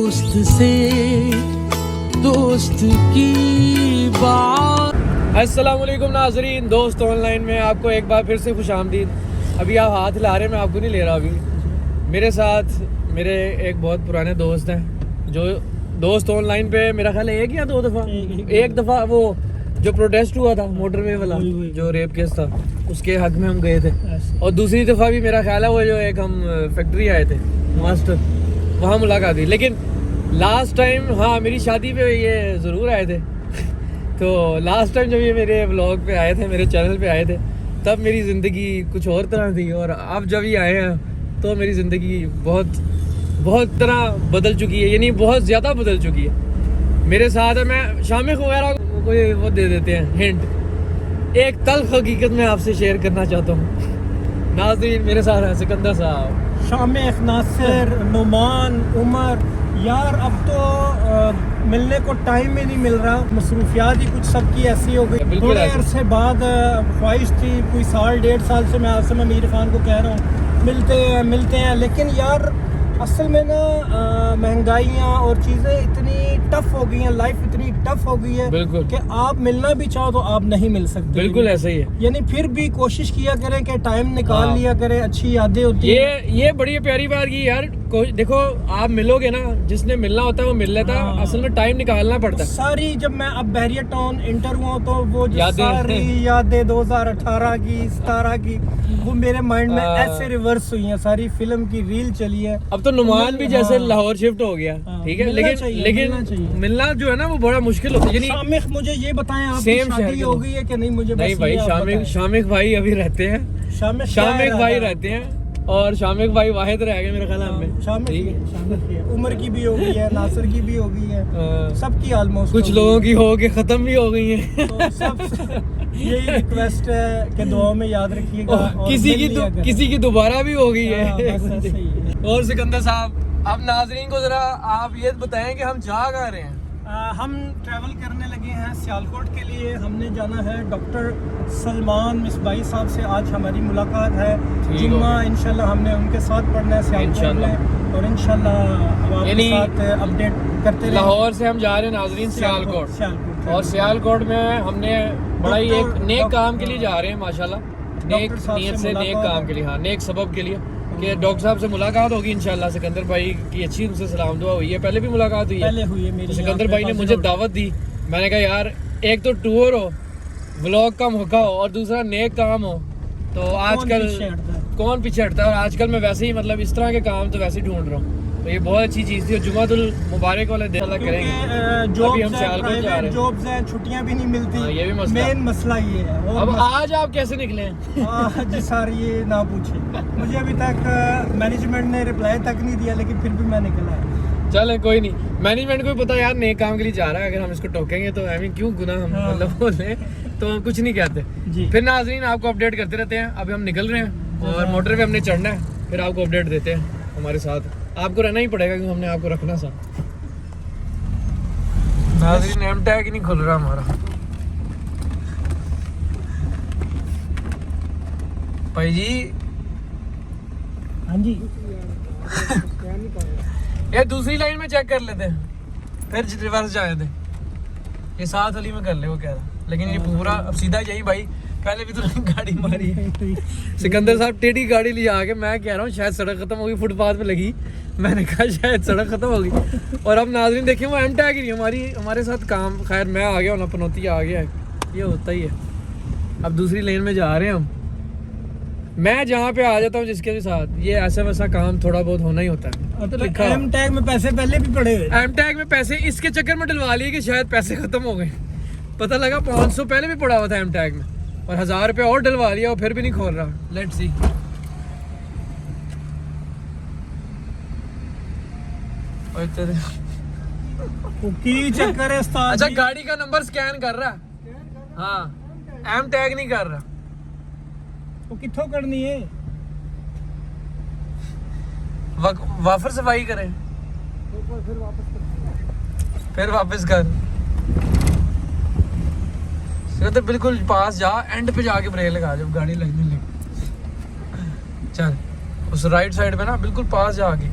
दोस्त से दोस्त की बात। अस्सलाम वालेकुम नाजरीन, दोस्त ऑनलाइन में आपको एक बार फिर से खुशामदीद। अभी आप हाथ हिला रहे हैं, मैं आपको नहीं ले रहा। अभी मेरे साथ मेरे एक बहुत पुराने दोस्त हैं, जो दोस्त ऑनलाइन पे मेरा ख्याल है एक या दो दफ़ा, एक दफ़ा वो जो प्रोटेस्ट हुआ था मोटरवे वाला, जो रेप केस था, उसके हक में हम गए थे। और दूसरी दफ़ा भी मेरा ख्याल है वो जो एक हम फैक्ट्री आए थे मास्टर, वहाँ मुलाकात हुई। लेकिन लास्ट टाइम हाँ मेरी शादी पे ये ज़रूर आए थे। तो लास्ट टाइम जब ये मेरे व्लॉग पे आए थे, मेरे चैनल पे आए थे, तब मेरी ज़िंदगी कुछ और तरह थी। और अब जब ये आए हैं तो मेरी ज़िंदगी बहुत तरह बदल चुकी है, यानी बहुत ज़्यादा बदल चुकी है। मेरे साथ है, मैं शामिक वगैरह कोई वो दे देते हैं हिंट। एक तल्ख हकीकत मैं आपसे शेयर करना चाहता हूँ। नाज़रीन मेरे साथ है सिकंदर साहब, शामिक, नासिर, नुमान, उमर। यार अब तो मिलने को टाइम ही नहीं मिल रहा, मसरूफियात ही कुछ सबकी ऐसी हो गई। थोड़े अरसे बाद ख्वाहिश थी, कोई साल डेढ़ साल से मैं आसिम अमीर खान को कह रहा हूँ मिलते हैं। लेकिन यार असल में ना महंगाइयाँ और चीज़ें इतनी टफ हो गई हैं, लाइफ इतनी टफ हो गई है कि आप मिलना भी चाहो तो आप नहीं मिल सकते। बिल्कुल ऐसा ही है। यानी फिर भी कोशिश किया करें कि टाइम निकाल लिया करें, अच्छी यादें होती हैं। ये बड़ी प्यारी बात की यार। देखो आप मिलोगे ना, जिसने मिलना होता है वो मिल लेता है। असल में टाइम निकालना पड़ता है। सारी जब मैं अब बैरियर टाउन इंटर हुआ तो वो जो सारी यादें 2018 की 17 की वो मेरे माइंड में ऐसे रिवर्स हुई हैं। सारी फिल्म की रील चली है। अब तो नुमान भी जैसे लाहौर शिफ्ट हो गया, ठीक है, लेकिन मिलना जो है ना वो बड़ा मुश्किल होता है। शामिक मुझे ये बताएं, आपकी शादी हो गई है कि नहीं? मुझे नहीं भाई, शामिक भाई अभी रहते हैं, शामिक भाई रहते हैं। और शामिक भाई वाहिद रह गए मेरे ख्याल में। शामिक उमर की भी हो गई है, नासिर की भी हो गई है, सबकी ऑलमोस्ट। कुछ लोगों की हो के खत्म भी हो गई है। तो सब यही रिक्वेस्ट है कि दुआ में याद रखिएगा। किसी की दोबारा भी हो गई है। और सिकंदर साहब, अब नाजरीन को जरा आप ये बताएं कि हम जा कहाँ रहे हैं। हम ट्रैवल करने लगे हैं सियालकोट के लिए। हमने जाना है डॉक्टर सलमान मिसबाई साहब से। आज हमारी मुलाकात है, जुम्मा इंशाल्लाह हमने उनके साथ पढ़ना है सियालकोट में। और इंशाल्लाह आपके साथ अपडेट करते रहेंगे। लाहौर से हम जा रहे हैं नाजरीन सियालकोट। और सियालकोट में हमने बड़ा ही एक नेक काम के लिए जा रहे हैं माशाल्लाह, नेक नीयत से, नेक काम के लिए, हाँ नेक सबब के लिए, कि डॉक्टर साहब से मुलाकात होगी इंशाल्लाह। सिकंदर भाई की अच्छी उनसे सलाम दुआ हुई है, पहले भी मुलाकात हुई है मेरी। सिकंदर भाई ने मुझे दावत दी, मैंने कहा यार एक तो टूर हो, व्लॉग का मौका हो, और दूसरा नेक काम हो, तो आजकल कौन पीछे हटता है। और आजकल मैं वैसे ही मतलब इस तरह के काम तो वैसे ही ढूंढ रहा हूँ, तो ये बहुत अच्छी चीज़ थी। और जुमातुल मुबारक वाले दिन अल्लाह करेंगे। अभी हम सियालकोट जा रहे हैं, जॉब्स हैं, छुट्टियां भी नहीं मिलती। ये भी मसला, मेन मसला ये है। अब आज आप कैसे निकले हैं? आज सर ये ना पूछे, मुझे अभी तक मैनेजमेंट ने रिप्लाई तक नहीं दिया, लेकिन फिर भी मैं निकला है। चले कोई नहीं, मैनेजमेंट को भी पता यार नेक काम के लिए जा रहा है। अगर हम इसको टोकेंगे तो आई मीन क्यों गुनाह हम मतलब बोले, तो कुछ नहीं कहते। फिर नाजरीन आपको अपडेट करते रहते हैं। अभी हम निकल रहे हैं और मोटर पे हमने चढ़ना है, फिर आपको अपडेट देते हैं। हमारे साथ आपको रहना ही पड़ेगा क्योंकि हमने आपको रखना सा। नाजरीन एम टैग ही नहीं खुल रहा हमारा भाई जी। हाँ जी यार दूसरी लाइन में चेक कर लेते हैं, फिर रिवर्स जाए थे। ये साथ वाली में कर ले वो कह रहा, लेकिन ये पूरा अब सीधा यही भाई। पहले भी तो गाड़ी मारी है सिकंदर साहब, टेढ़ी गाड़ी ले आके। मैं कह रहा हूँ शायद सड़क खत्म होगी, फुटपाथ पे लगी। मैंने कहा शायद सड़क खत्म होगी। और अब नाजरीन देखिए वो एम टैग ही नहीं हमारे साथ काम। खैर मैं आ गया हूँ ना, पनौती आ गया है, ये होता ही है। अब दूसरी लेन में जा रहे हैं हम। मैं जहाँ पे आ जाता हूँ जिसके भी साथ, ये ऐसा वैसा काम थोड़ा बहुत होना ही होता है। एम टैग में पैसे पहले भी पड़े हुए, एम टैग में पैसे इसके चक्कर में डलवा लिए कि शायद पैसे खत्म हो गए। पता लगा 500 पहले भी पड़ा हुआ था एम टैग में, और 1000 रुपये और डलवा लिया, और फिर भी नहीं खोल रहा। Let's see. की चक्कर है उस्ताद। अच्छा गाड़ी का नंबर स्कैन कर रहा है, हाँ एम टैग नहीं कर रहा। वो किथों करनी है? वापस सफाई करें, फिर वापस कर। तो बिल्कुल पास जा, एंड पे जाके ब्रेक लगा जब गाड़ी लगने लगे। चल उस राइट साइड पे ना बिल्कुल पास जाके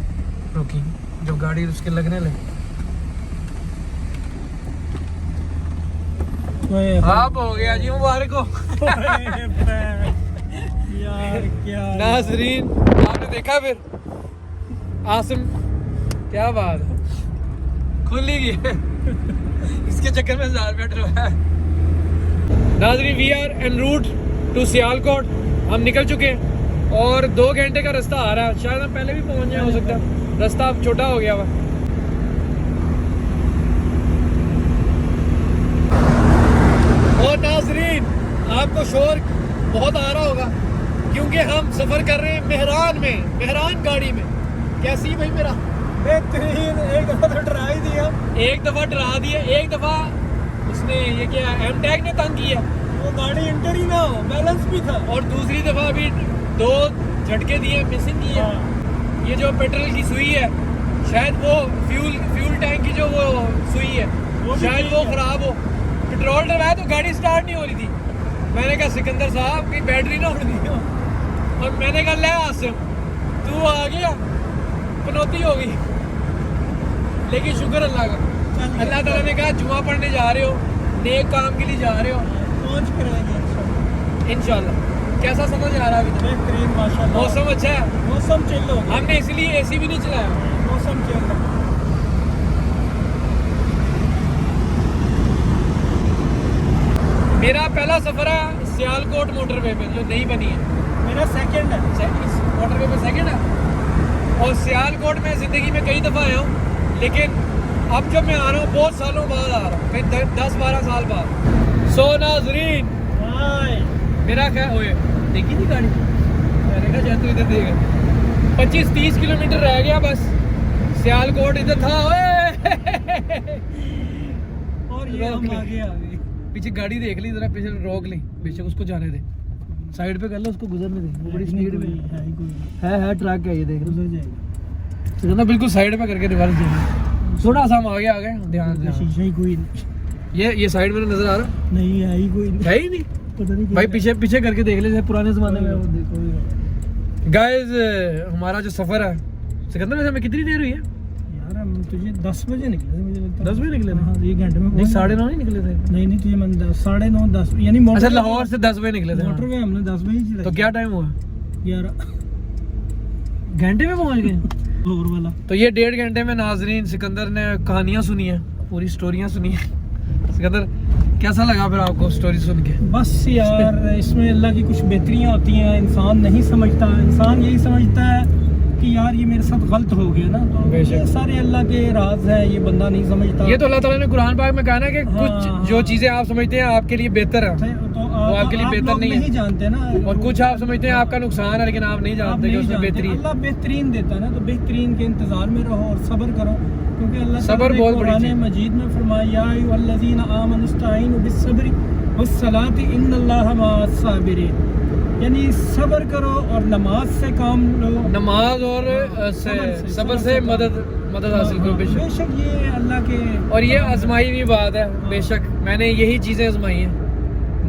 रुकी। जब गाड़ी उसके लगने लगे। आप हो गया जी मुबारक हो। यार क्या नाजरीन आपने देखा फिर आसिम, क्या बात है, खुल ही गई है। इसके चक्कर में 1000 रुपया डरवाया। नाजरीन we are en route to Sialkot, हम निकल चुके हैं और 2 घंटे का रास्ता आ रहा है, शायद हम पहले भी पहुंच जाए, हो सकता है रास्ता अब छोटा हो गया हुआ। और नाजरीन आपको शोर बहुत आ रहा होगा क्योंकि हम सफर कर रहे हैं मेहरान गाड़ी में। कैसी भाई मेरा बेहतरीन, एक दफा तो डरा ही दिया। एक दफा डरा दिया, एक दफा उसने ये क्या एमटैग ने तंग किया, वो गाड़ी इंटर ही ना हो, बैलेंस भी था। और दूसरी दफा भी 2 झटके दिए, मिसिंग किए। ये जो पेट्रोल की सुई है, शायद वो फ्यूल टैंक की जो वो सुई है, शायद वो खराब हो। पेट्रोल डलवाया तो गाड़ी स्टार्ट नहीं हो रही थी। मैंने कहा सिकंदर साहब की बैटरी ना उड़ दी हो, और मैंने कहा ले आसिम तू आ गया, पनौती हो गई। लेकिन शुक्र अल्लाह का, अल्लाह ताला ने कहा जुमा पढ़ने जा रहे हो, नेक काम के लिए जा रहे हो, पहुंच कर आएंगे इंशाल्लाह। कैसा समझ आ रहा है अभी तक? बेहतरीन माशाल्लाह। मौसम अच्छा है, मौसम चिल हो गया। हमने इसलिए एसी भी नहीं चलाया। मौसम चिल हो गया। मेरा पहला सफर है सियालकोट मोटरवे पे जो नई बनी है। मेरा सेकंड है। मोटरवे पे सेकंड है। और सियालकोट में ज़िंदगी में कई दफ़ा आया हूँ, लेकिन अब जब मैं आ रहा हूँ बहुत सालों बाद आ रहा हूँ, कहीं 10-12 साल बाद। सो नाजरीन मेरा क्या हुए देखी थी गाड़ी, मैंने कहा जाए तो इधर देगा। 25-30 किलोमीटर रह गया बस, सियालकोट इधर था। और ये हम आगे आ गए। पीछे गाड़ी देख ली जरा, पीछे रोक ली, बेशक उसको जाने दे, साइड पे कर लो, उसको गुजरने दे, वो बड़ी स्पीड में है ट्रक है, ये देख गुजर जाएगा। तो ना बिल्कुल साइड पे करके रिवर्स देना। थोड़ा सा हम आगे आ गए, ध्यान से। शीशा ही कोई नहीं। ये साइड में नजर आ रहा नहीं है ही कोई नहीं। है ही नहीं, पता नहीं भाई पीछे करके देख ले, जैसे पुराने जमाने में। देखो गाइस हमारा जो सफर है सिकंदर, वैसे हमें कितनी देर हुई है? यार हम तुझे 10 बजे निकले थे, मुझे लगता है 10 बजे निकले थे? हाँ, 1 घंटे में। नहीं 9:30 नहीं निकले थे? नहीं तुझे मन 9:30 10 यानी अच्छा लाहौर से 10 बजे निकले थे। मोटरवे हमने 10 बजे चलाई। तो क्या टाइम हुआ? 11 घंटे में पहुंच गए। लाहौर वाला। तो ये 1.5 घंटे में नाजरीन सिकंदर ने कहानियां सुनी है, पूरी स्टोरियां सुनी है। सिकंदर कैसा लगा फिर आपको स्टोरी सुन के? बस यार इसमें अल्लाह की कुछ बेहतरियाँ होती हैं, इंसान नहीं समझता। इंसान यही समझता है कि यार ये मेरे साथ गलत हो गया ना, तो ये सारे अल्लाह के राज है, ये बंदा नहीं समझता। ये तो अल्लाह ताला ने कुरान पाक में कहा ना कि हाँ, कुछ जो चीजें आप समझते हैं आपके लिए बेहतर है, तो वो आपके लिए बेहतर नहीं है। जानते ना, और कुछ आप समझते हैं आपका नुकसान है, लेकिन आप नहीं जानते कि उसमें बेहतरी है। अल्लाह बेहतरीन देता है ना, तो बेहतरीन के इंतजार में रहो और सब्र करो, क्योंकि अल्लाह सब्र बहुत बड़ी चीज़ है। मजीद में फरमाया या अय्युहल्लज़ीना आमनु इस्तईनु बिस्सब्रि वस्सलाति इन्नल्लाहा मअस-साबिरीन, यानी सब्र करो और नमाज से काम लो। नमाज और सब्र से मदद हासिल करो बेशक ये अल्लाह के। और ये आजमाई हुई बात है, बेशक मैंने यही चीजें आजमाई हैं,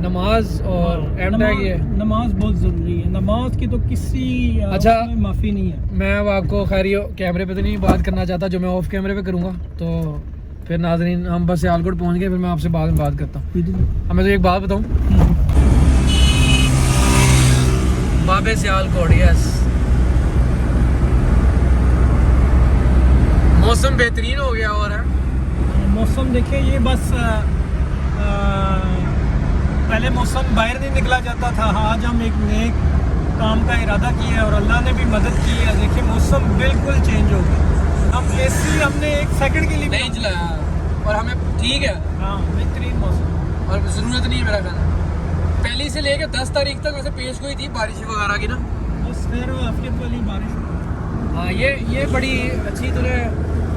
नमाज और एमटैग। ये नमाज बहुत ज़रूरी है, नमाज की तो किसी अच्छा माफ़ी नहीं है। मैं अब आपको खैर कैमरे पे तो नहीं बात करना चाहता, जो मैं ऑफ कैमरे पे करूँगा। तो फिर नाज़रीन हम बस सियालकोट पहुँच गए, फिर मैं आपसे बाद में बात करता हूँ। अब मैं तो एक बात बताऊँ, बाबे सियालकोट, यस मौसम बेहतरीन हो गया और है। मौसम देखिए ये बस पहले मौसम बाहर नहीं निकला जाता था, आज हम एक नेक काम का इरादा किया और अल्लाह ने भी मदद की है। देखिए मौसम बिल्कुल चेंज हो गया। हम एसी हमने 1 सेकंड के लिए नहीं चलाया और हमें ठीक है। हाँ बेहतरीन मौसम और ज़रूरत नहीं है मेरा ख्याल। पहली से लेकर 10 तारीख तक वैसे पेश हुई थी बारिश वगैरह की ना, बस खैर आफियत वाली बारिश। हाँ ये बड़ी अच्छी तूने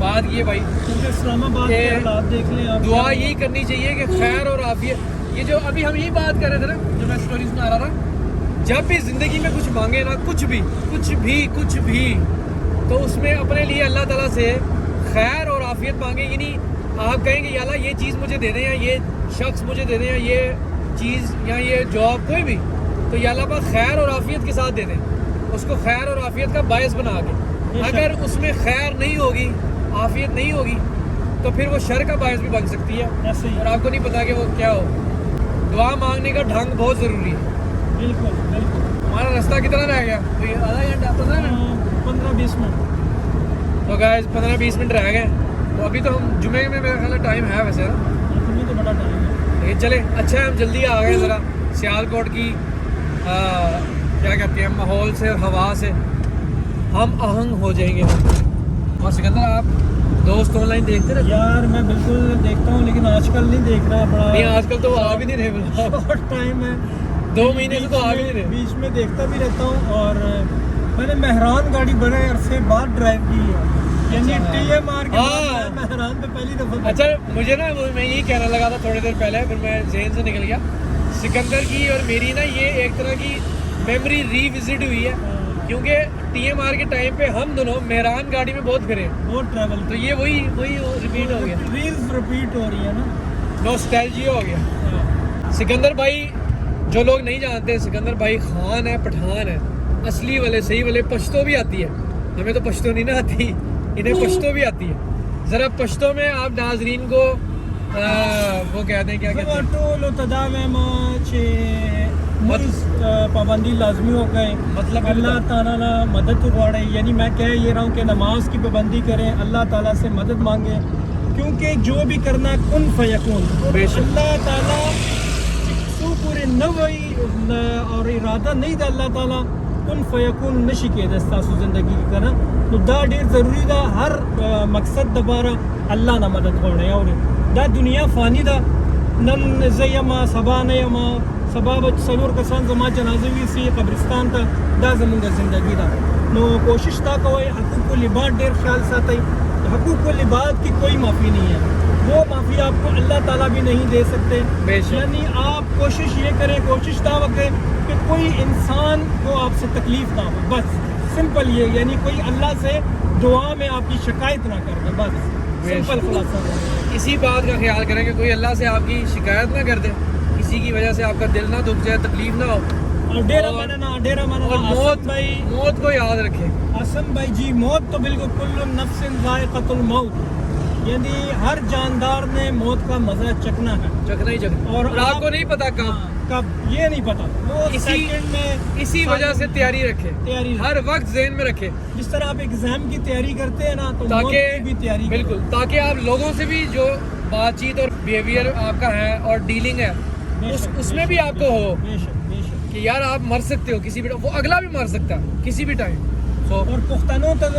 बात की है भाई, क्योंकि इस्लामाबाद के हालात देख लें आप। दुआ यही करनी चाहिए कि खैर और आफियत। ये जो अभी हम यही बात कर रहे थे ना, जो मैं स्टोरी सुना रहा था, जब भी ज़िंदगी में कुछ मांगे ना, कुछ भी तो उसमें अपने लिए अल्लाह ताला से खैर और आफियत मांगे। यानी आप कहेंगे या अल्लाह ये चीज़ मुझे दे दें, या ये शख्स मुझे दे दें, या ये चीज़ या ये जॉब कोई भी, तो या अल्लाह पाक खैर और आफियत के साथ दे दें, उसको खैर और आफियत का बायस बना के। अगर उसमें खैर नहीं होगी आफियत नहीं होगी तो फिर वो शर का बायस भी बन सकती है, ऐसे ही और आपको नहीं पता कि वो क्या हो। दुआ मांगने का ढंग बहुत ज़रूरी है। बिल्कुल बिल्कुल। हमारा रास्ता कितना रह गया? कोई आधा घंटा, 15-20 मिनट। तो गाइस 15-20 मिनट रह गए। तो अभी तो हम जुमे में मेरा ख्याल टाइम है वैसे ना, तुम्हें तो बड़ा टाइम है। लेकिन चले अच्छा है हम जल्दी आ गए। ज़रा सियालकोट की क्या कहते हैं माहौल से और हवा से हम आहंग हो जाएंगे। और सिकंदर आप दोस्त ऑनलाइन देखते रहे? यार मैं बिल्कुल देखता हूँ, लेकिन आजकल नहीं देख रहा। बड़ा नहीं आजकल तो आ भी नहीं रहे, बिल्कुल शॉर्ट टाइम है, 2 महीने से तो आ भी नहीं रहे। बीच में देखता भी रहता हूँ। और मैंने मेहरान गाड़ी बड़े अरसे बाद ड्राइव की है, यानी अच्छा। TMR के बाद हाँ। मैं मेहरान पे पहली दफा। अच्छा मुझे ना मैं यही कहना लगा था थोड़ी देर पहले, फिर मैं जहन से निकल गया। सिकंदर की और मेरी ना ये एक तरह की मेमोरी रीविजिट हुई है, क्योंकि TMR के टाइम पे हम दोनों मेहरान गाड़ी में बहुत फिरे, वो ट्रैवल तो ये वही रिपीट हो गया, रील्स रिपीट हो रही है ना। नॉस्टैल्जिया हो गया। हाँ। सिकंदर भाई जो लोग नहीं जानते, सिकंदर भाई खान है, पठान है, असली वाले सही वाले। पश्तो भी आती है, हमें तो पश्तो नहीं ना आती, इन्हें पश्तो भी आती है। ज़रा पश्तो में आप नाजरीन को वो कहते हैं, क्या कहते हैं, पाबंदी लाजमी हो गए, मतलब अल्लाह ताला ना मदद उगाड़े। यानी मैं कह ये रहा हूँ कि नमाज की पाबंदी करें, अल्लाह ताला से मदद मांगे, क्योंकि जो भी करना कुन फयकून। बेशक। अल्लाह ताला तो पूरे नवई और इरादा नहीं था अल्लाह ताला कुन फयकून नशी के दस्तासु जिंदगी की करना तो दा ढेर ज़रूरी था। हर मकसद दोबारा अल्लाह ना मदद होने और दा दुनिया फानी दा नन जयमा सबा नयमा सबब सलूर कसान जमा जनाजवी सी कब्रिस्तान था दा जमुंगा जिंदगी दा नो कोशिश था कोई हकूक़ लिबाद ढेर ख्याल साथ हकूक़ लिबाद की कोई माफ़ी नहीं है, वो माफ़ी आपको अल्लाह ताला भी नहीं दे सकते। यानी आप कोशिश ये करें, कोशिश दावत करें कि कोई इंसान को आपसे तकलीफ़ ना हो, बस सिंपल ये। यानी कोई अल्लाह से दुआ में आपकी शिकायत ना कर दे, बस सिंपल खुलासा। इसी बात का ख्याल करें कि कोई अल्लाह से आपकी शिकायत ना कर दे, किसी की वजह से आपका दिल ना दुख जाए, तकलीफ ना हो, और डेरा मानना और मौत को याद रखें। आसम भाई जी, मौत तो बिल्कुल कुल्लु नफ्सिन ज़ाइक़तुल मौत, यानी हर जानदार ने मौत का मजा चखना है, चखना ही चखना। और आपको नहीं पता कब ये नहीं पता, वो सेकंड में। इसी वजह से तैयारी रखें, हर वक्त ज़हन में रखें। जिस तरह आप एग्जाम की तैयारी करते हैं ना, तो ताकि मौत की भी तैयारी बिल्कुल, ताकि आप लोगों से भी जो बातचीत और बिहेवियर आपका है और डीलिंग है उसमें भी आपको हो कि यार आप मर सकते हो किसी भी, वो अगला भी मर सकता है किसी भी टाइम। और पुख्तानों तक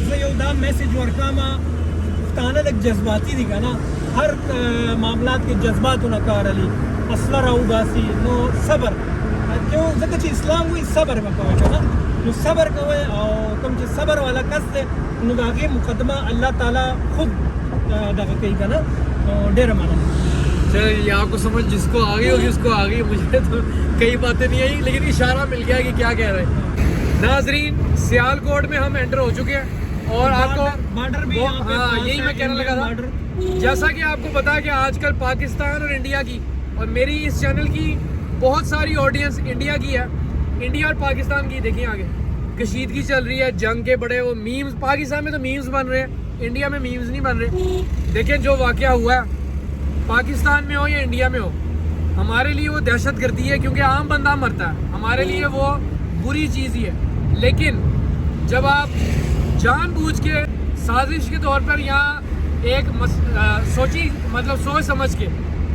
ज़योदा मैसेज वर्कामा पुख्ताना लग जज्बाती दिखा ना, हर मामलात के जज्बात नकार अली असला राउदासी नो सबर क्यों जगह ची इस्लाम हुई सबर में कहो ना, नो सबर कहो और तुम ची सबर वाला कस से नो आगे मुकदमा अल्लाह ताला खुद दगा कही का ना डेरा माना। चलो ये आपको समझ जिसको आ गई होगी उसको आ गई, मुझे तो कई बातें नहीं आई, लेकिन इशारा मिल गया कि क्या कह रहे हैं। नाजरीन सियालकोट में हम एंटर हो चुके हैं और आपको बॉर्डर भी हाँ यही मैं कहने लगा था। जैसा कि आपको पता है कि आजकल पाकिस्तान और इंडिया की, और मेरी इस चैनल की बहुत सारी ऑडियंस इंडिया की है, इंडिया और पाकिस्तान की। देखिए आगे कशीदगी चल रही है, जंग के बड़े वो मीम्स, पाकिस्तान में तो मीम्स बन रहे हैं, इंडिया में मीम्स नहीं बन रहे। देखिए जो वाक़या हुआ है पाकिस्तान में हो या इंडिया में हो, हमारे लिए वो दहशत गर्दी है, क्योंकि आम बंदा मरता है, हमारे लिए वो बुरी चीज़ ही है। लेकिन जब आप जानबूझ के साजिश के तौर पर यहाँ एक सोची मतलब सोच समझ के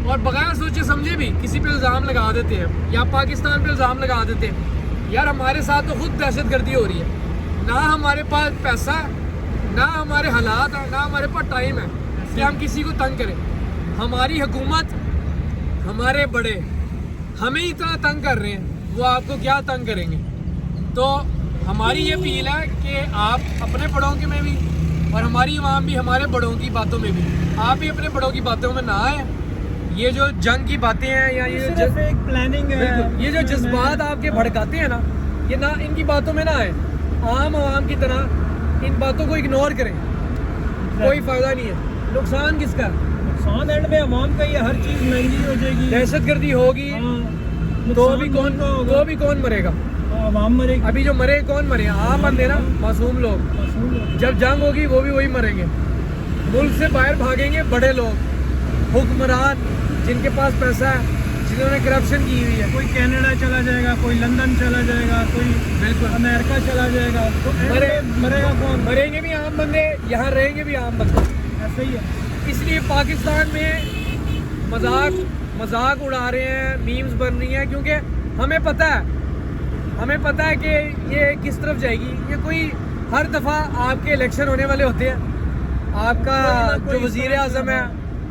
और बगैर सोचे समझे भी किसी पे इल्ज़ाम लगा देते हैं या पाकिस्तान पे इल्ज़ाम लगा देते हैं, यार हमारे साथ तो खुद दहशत गर्दी हो रही है। ना हमारे पास पैसा, ना हमारे हालात हैं, ना हमारे पास टाइम है कि हम किसी को तंग करें। हमारी हुकूमत, हमारे बड़े हमें इतना तंग कर रहे हैं, वो आपको क्या तंग करेंगे। तो हमारी ये अपील है कि आप अपने बड़ों के में भी और हमारी इमाम भी हमारे बड़ों की बातों में भी, आप भी अपने बड़ों की बातों में ना आए। ये जो जंग की बातें हैं या ये एक प्लानिंग है, ये जो जज्बात आपके भड़काते हैं ना, ये ना इनकी बातों में ना आए। आम आवाम की तरह इन बातों को इग्नोर करें, कोई फ़ायदा नहीं है। नुकसान किसका? नुकसान एंड में आवाम का, ये हर चीज़ महंगी हो जाएगी, दहशतगर्दी होगी, तो भी कौन मरेगा? आवाम मरेगी। अभी जो मरे कौन मरे? आम बंदे ना, मासूम लोग। जब जंग होगी वो भी वही मरेंगे। मुल्क से बाहर भागेंगे बड़े लोग, हुक्मरान जिनके पास पैसा है, जिन्होंने करप्शन की हुई है। कोई कनाडा चला जाएगा, कोई लंदन चला जाएगा, कोई बिल्कुल अमेरिका चला जाएगा, तो मरेगा कौन? मरेंगे भी आम बंदे, यहाँ रहेंगे भी आम बंदे। ऐसा ही है। इसलिए पाकिस्तान में मजाक उड़ा रहे हैं, मीम्स बन रही हैं, क्योंकि हमें पता है कि ये किस तरफ जाएगी। ये कोई हर दफ़ा आपके इलेक्शन होने वाले होते हैं, आपका जो वज़ीर आज़म है,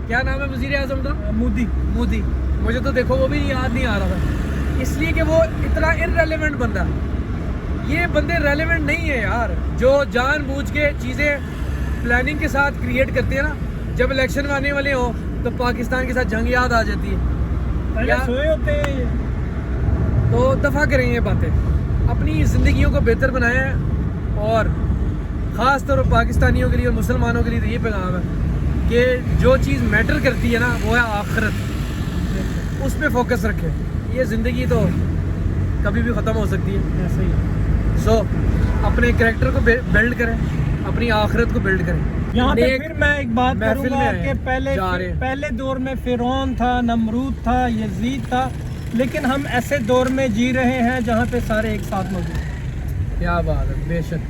क्या नाम है वज़ीर आज़म का? मोदी। मुझे तो देखो वो भी याद नहीं आ रहा था, इसलिए कि वो इतना इनरेलेवेंट बंदा है। ये बंदे रेलेवेंट नहीं है यार, जो जानबूझ के चीज़ें प्लानिंग के साथ क्रिएट करते हैं ना। जब इलेक्शन आने वाले हो तो पाकिस्तान के साथ जंग याद आ जाती है। क्या सोए होते हैं? तो दफ़ा करें ये बातें, अपनी ज़िंदगियों को बेहतर बनाएं। और ख़ास तौर पर पाकिस्तानियों के लिए और मुसलमानों के लिए तो ये पैगाम है कि जो चीज़ मैटर करती है ना, वो है आखिरत, उस पर फोकस रखें। ये ज़िंदगी तो कभी भी ख़त्म हो सकती है। ऐसा ही। सो अपने कैरेक्टर को बिल्ड करें, अपनी आखिरत को बिल्ड करें। यहाँ पे फिर मैं एक बात महफिल करूँगा में कि पहले दौर में फिरौन था, नमरूद था, यजीद था, लेकिन हम ऐसे दौर में जी रहे हैं जहाँ पे सारे एक साथ मौजूद हैं। क्या बात है, बेशक।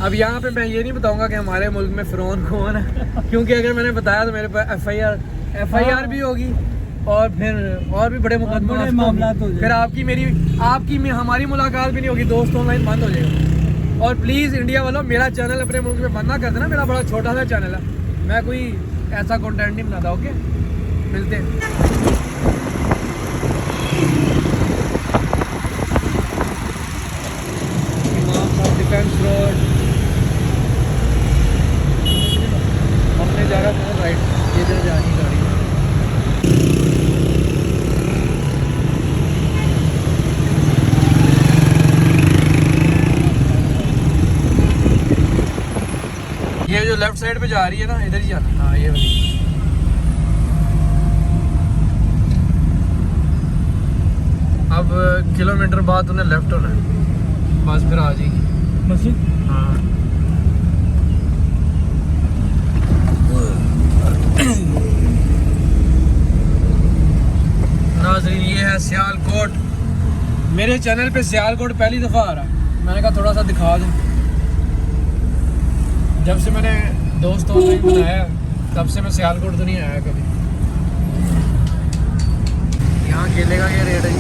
अब यहाँ पे मैं ये नहीं बताऊंगा कि हमारे मुल्क में फिरौन कौन है, क्योंकि अगर मैंने बताया तो मेरे पास FIR भी होगी और फिर और भी बड़े मामला तो फिर आपकी हमारी मुलाकात भी नहीं होगी, दोस्त ऑनलाइन बंद हो जाएगा। और प्लीज़ इंडिया वालों, मेरा चैनल अपने मुल्क में बंद ना कर देना, मेरा बड़ा छोटा सा चैनल है, मैं कोई ऐसा कंटेंट नहीं बनाता। ओके, मिलते हैं। डिफेंस रोड हमने जा रहा था राइट, ये इधर जा रही गाड़ी। ये जो लेफ्ट साइड पे जा रही है ना, इधर ही जाना। हाँ, ये वाली। अब किलोमीटर बाद उन्हें लेफ्ट होना है, बस फिर आ जाएगी मस्जिद। हाँ। नाज़रीन, ये है सियालकोट। मेरे चैनल पे सियालकोट पहली दफ़ा आ रहा है, मैंने कहा थोड़ा सा दिखा दूँ। जब से मैंने दोस्त ऑनलाइन बनाया तब से मैं सियालकोट तो नहीं आया कभी। यहाँ केले का क्या रेट है जी?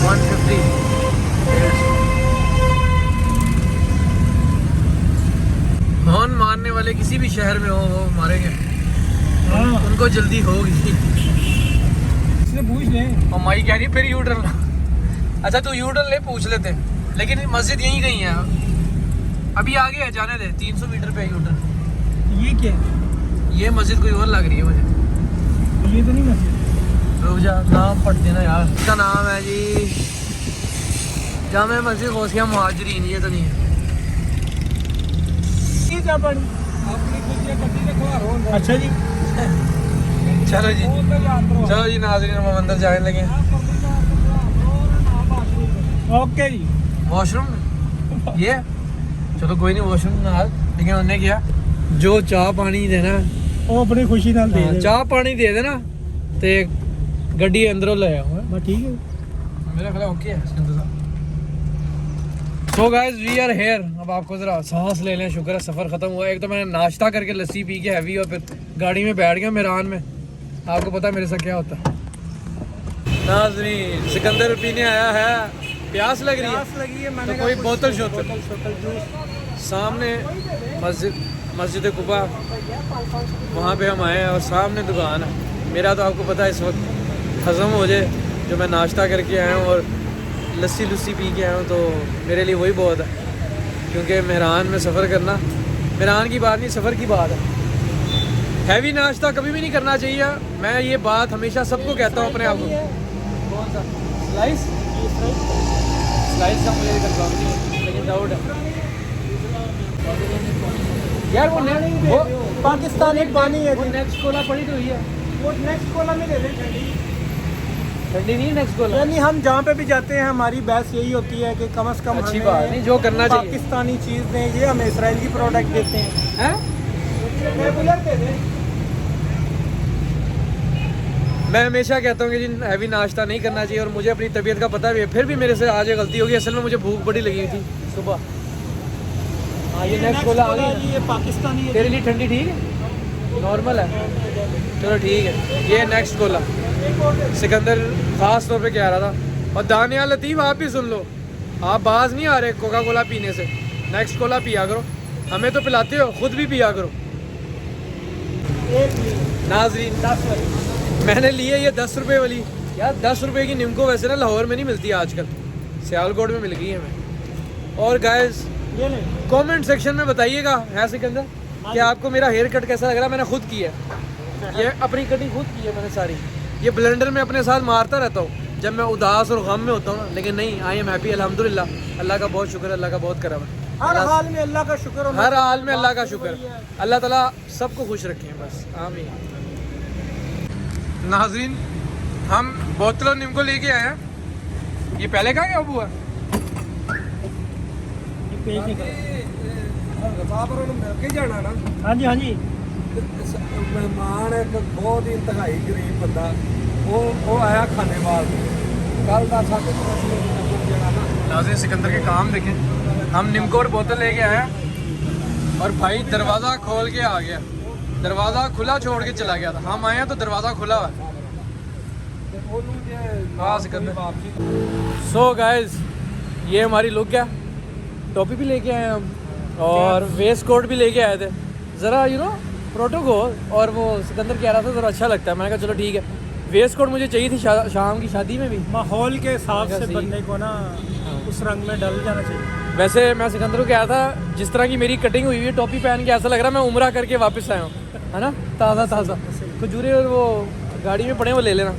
150। हॉर्न मारने वाले किसी भी शहर में हो वो मारेंगे। हाँ, उनको जल्दी होगी। इससे पूछ लें। और माई कह रही फिर यू टर्न। अच्छा तो यू टर्न ले, पूछ लेते, लेकिन मस्जिद यहीं कहीं है, अभी आगे है, जाने दे। 300 मीटर पे यू टर्न। ये क्या है? ये मस्जिद कोई और लग रही है मुझे। ये तो नहीं मस्जिद। रुक जा, नाम पढ़ देना यार। इसका नाम है जी जामे मस्जिद गौसिया मुहाजिरीन। ये तो नहीं है। अच्छा जी, चलो जी नाज़रीन, हम अंदर जाने लगे। ओके जी। वॉशरूम ये, चलो कोई नहीं, वॉशरूम ना, लेकिन उन्होंने किया जो चाह पानी देना, वो अपनी खुशी नाल दे दे। चाह पानी दे देना ते गड्डी अंदरों ले आओ। बस ठीक है। मेरा ख्याल ओके है। So guys, we are here. अब आपको ज़रा सांस ले लें, शुक्र है सफ़र ख़त्म हुआ। एक तो मैंने नाश्ता करके लस्सी पी के हैवी, और फिर गाड़ी में बैठ गया मेरान में। आपको पता है मेरे साथ क्या होता है। नाज़रीन, सिकंदर पीने आया है, प्यास लग रही है, मैंने तो कोई बोतल शोतल। जूस। सामने मस्जिद कुबा, वहाँ पे हम आए हैं और सामने दुकान है। मेरा तो आपको पता है इस वक्त हज़म हो जाए, जो मैं नाश्ता करके आया हूँ और लस्सी पी के आया हूँ, तो मेरे लिए वही बहुत है। क्योंकि मेहरान में सफ़र करना, मेहरान की बात नहीं, सफ़र की बात है। हैवी नाश्ता कभी भी नहीं करना चाहिए। मैं ये बात हमेशा सबको कहता हूँ अपने आप को। कौन सा स्लाइस का मुझे कंफर्म नहीं है, लेकिन डाउट है यार। वो पाकिस्तानी पानी है जी। नेक्स्ट कोला पड़ी तो हुई है, वो नेक्स्ट कोला में ले लें। ठंडी नहीं नेक्स्ट कोला। यानी हम जहाँ पे भी जाते हैं हमारी बहस यही होती है कि कम से कम अच्छी हमें बात नहीं, जो करना चाहिए। पाकिस्तानी चीज़ दें। ये हमें इसराइल की प्रोडक्ट देते हैं। मैं हमेशा कहता हूँ कि जी हैवी नाश्ता नहीं करना चाहिए और मुझे अपनी तबीयत का पता भी है, फिर भी मेरे से आज ये गलती होगी। असल में मुझे भूख बड़ी लगी हुई थी सुबह। हाँ ये नेक्स्ट गोला आ गई। ये पाकिस्तानी है। तेरे लिए ठंडी ठीक है, नॉर्मल है, चलो ठीक है। ये नेक्स्ट गोला सिकंदर ख़ास तौर पे कह रहा था। और दानिया लतीफ़ आप भी सुन लो, आप बाज नहीं आ रहे कोका कोला पीने से। नेक्स्ट कोला पिया करो, हमें तो पिलाते हो, खुद भी पिया करो। नाजरीन मैंने ली है ये 10 रुपये वाली। यार 10 रुपये की निम्को वैसे ना लाहौर में नहीं मिलती आजकल, सियालकोट में मिल गई है हमें। और गाइस कमेंट सेक्शन में बताइएगा है सिकंदर कि आपको मेरा हेयर कट कैसा लग रहा है। मैंने खुद किया है, ये अपनी कटिंग खुद की है मैंने सारी। ये ब्लेंडर में अपने साथ मारता रहता हूँ जब मैं उदास और गम में होता हूँ ना, लेकिन नहीं, आई एम हैप्पी अल्हम्दुलिल्लाह। अल्लाह का बहुत शुक्र है, अल्लाह का बहुत करम है। हर हाल में अल्लाह का शुक्र, हर हाल में अल्लाह का शुक्र। अल्लाह ताला सबको खुश रखें बस, आमीन। नाज़रीन हम बोतलों निम्को लेके आए हैं। ये पहले कहाँ गया अबू है? हाँ जी हाँ जी। मेहमान एक बहुत ही इंतहाई गरीब बंदा, वो आया खाने वाल कल का नाज़रीन सिकंदर के काम देखें। हम निम्को और बोतल लेके आए हैं और भाई दरवाज़ा खोल के आ गया, दरवाज़ा खुला छोड़ के चला गया था। हम आए हैं तो दरवाज़ा खुला हुआ है। हाँ सिकंदर। सो गाइस ये हमारी लुक है। टोपी भी लेके आए हैं हम और वेस्ट कोट भी लेके आए थे। ज़रा यू नो प्रोटोकॉल, और वो सिकंदर कह रहा था ज़रा अच्छा लगता है। मैंने कहा चलो ठीक है। वेस्ट कोट मुझे चाहिए थी शाम की शादी में भी। माहौल के हिसाब से बंदे को ना उस रंग में डल जाना चाहिए। वैसे मैं सिकंदर को कहा था जिस तरह की मेरी कटिंग हुई है टोपी पहन के ऐसा लग रहा है मैं उम्रा करके वापस आया हूँ, है ना। ताज़ा ताज़ा खजूरे और वो गाड़ी में पड़े वो ले लेना।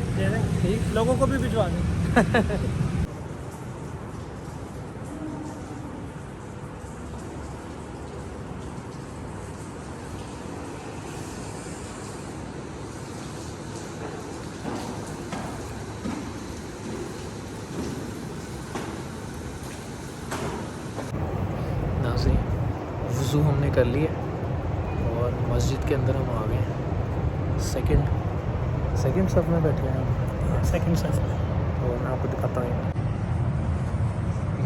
ठीक, लोगों को भी भिजवा दें। नाज़रीन वज़ू हमने कर लिया और मस्जिद के अंदर हम आ गए हैं। सेकंड सफ़ में बैठे हैं हम। सेकंड सफ में और मैं आपको दिखाता हूँ।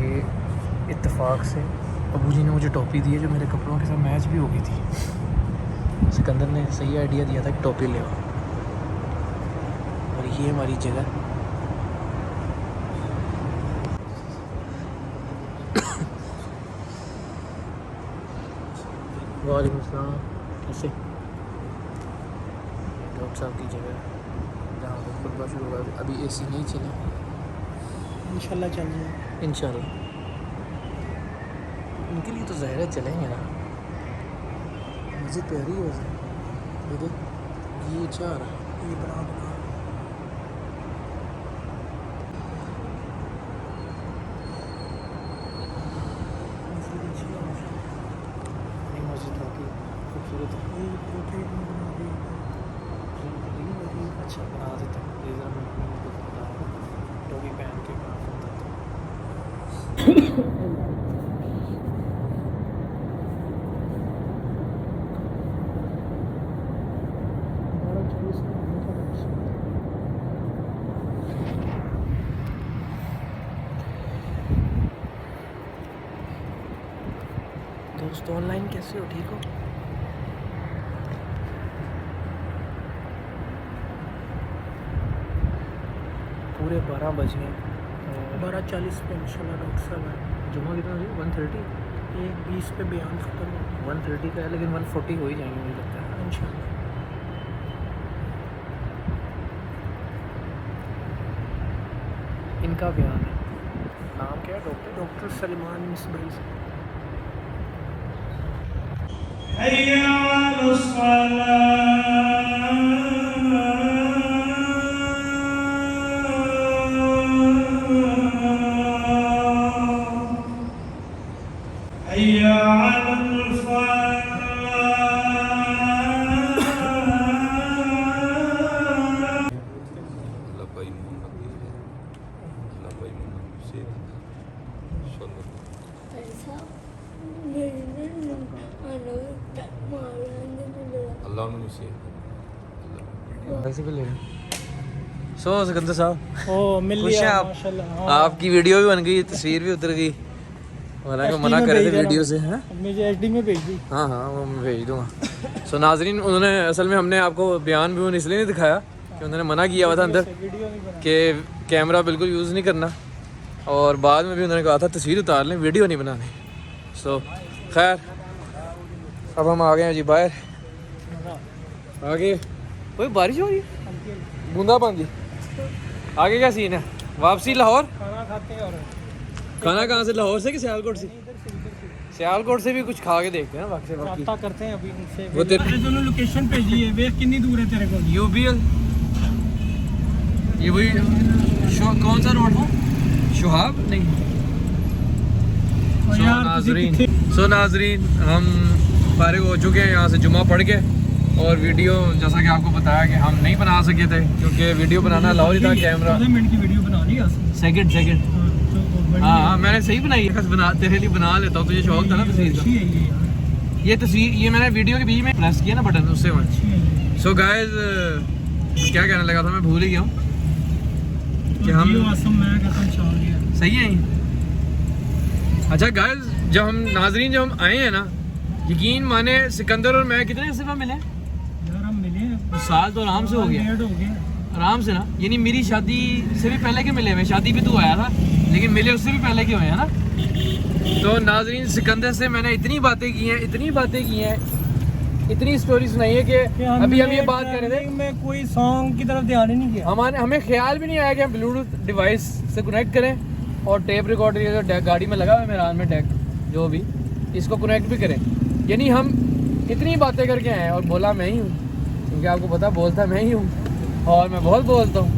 ये इत्तेफाक से अबू जी ने मुझे टोपी दी है जो मेरे कपड़ों के साथ मैच भी हो गई थी। सिकंदर ने सही आइडिया दिया था कि टोपी ले आओ। और ये हमारी जगह वालेकुम अस्सलाम। कैसे डॉक्टर साहब की जगह जहाँ पर खुतबा शुरू होगा। अभी एसी नहीं चला, इंशाल्लाह चल जाए। इंशाल्लाह उनके लिए तो ज़ाहिर है चलेंगे ना। मस्जिद प्यारी है वैसे, देखो ये चाह रहा है। ये बना मस्जिद काफ़ी खूबसूरत है। अच्छा बना देते हैं। ये ज़रा मैं आपको बताऊँगा टोपी पहन के मैं आपको बताता हूँ। दोस्तों ऑनलाइन कैसे हो, ठीक हो? पूरे 12 बज गए। 12:40 पे इंशाल्लाह डॉक्टर साहब है। जुम्मा कितना बजे? 1:30। 1:20 पे बयान ख़त्म हो 1:30 का है लेकिन 1:40 हो ही जाएंगे मुझे लगता है। इंशाल्लाह। इनका बयान है। नाम क्या है डॉक्टर? डॉक्टर सलमान मिसबाई साहब। ऐसा मेरे मारा लाओ मुझे ऐसे भी ले सो सिकंदर साहब ओ मिल खुश लिया हैं आप? माशाल्लाह हाँ। आपकी वीडियो भी बन गई, तस्वीर भी उतर गई, हालांकि HD मना में कर रहे भेज थे देना। वीडियो से हैं। मुझे एचडी में भेज दी हाँ हाँ वो मैं भेज दूँगा। सो नाजरीन, उन्होंने असल में हमने आपको बयान भी इसलिए नहीं दिखाया कि उन्होंने मना किया हुआ था अंदर वीडियो नहीं बना कि कैमरा बिल्कुल यूज़ नहीं करना, और बाद में भी उन्होंने कहा था तस्वीर उतार लें, वीडियो नहीं बनानी। सो खैर अब हम आ गए हैं जी बाहर। आगे कोई बारिश हो रही है, बूंदाबांदी। आगे क्या सीन है? वापसी लाहौर? खाना खाते हैं और खाना कहाँ से, लाहौर से कि सियालकोट से? सियालकोट से भी कुछ खा के देखते हैं ना बाकी। रास्ता करते हैं अभी उनसे। वो तेरे- मैंने दोनों लोकेशन भेजी है, वे कितनी दूर है तेरे को? यूबीएल ये वही कौन सा रोड था? शुहाब नहीं। और यार तुझे सो नाजरीन हम फारिग हो चुके हैं यहाँ से जुमा पढ़ के, और वीडियो जैसा कि आपको बताया कि हम नहीं बना सके थे क्योंकि वीडियो बनाना अलाउ नहीं था, कैमरा 14 मिनट की वीडियो बना ली सेकंड हाँ मैंने सही बनाई है, बस बना तेरे लिए बना लेता हूँ, तुझे शौक था ना तस्वीर का। ये तस्वीर ये मैंने वीडियो के बीच में प्रेस किया ना बटन, उससे मैं सो गाइस क्या कहने लगा था मैं भूल ही गया हूँ कि हम सही है। अच्छा गाइस जब हम नाजरीन जब हम आए हैं ना, यकीन माने सिकंदर और मैं कितने सिर्फ मिले यार, हम मिले साल तो आराम से हो गया, आराम से ना, यानी मेरी शादी से भी पहले के मिले हुए, शादी पे तू आया था लेकिन मिले उससे भी पहले के हुए हैं ना। तो नाजरीन सिकंदर से मैंने इतनी बातें की हैं, इतनी स्टोरी सुनाई है कि अभी हम ये बात कर रहे थे, मैं कोई सॉन्ग की तरफ ध्यान ही नहीं किया। हमें ख्याल भी नहीं आया कि हम ब्लूटूथ डिवाइस से कनेक्ट करें और टेप रिकॉर्डर ये जो गाड़ी में लगा हुआ है मेरा में डेक जो भी, इसको कनेक्ट भी करें। यानी हम इतनी बातें करके आए हैं, और बोला मैं ही हूँ क्योंकि आपको पता बोलता मैं ही हूँ, और मैं बहुत बोलता हूँ।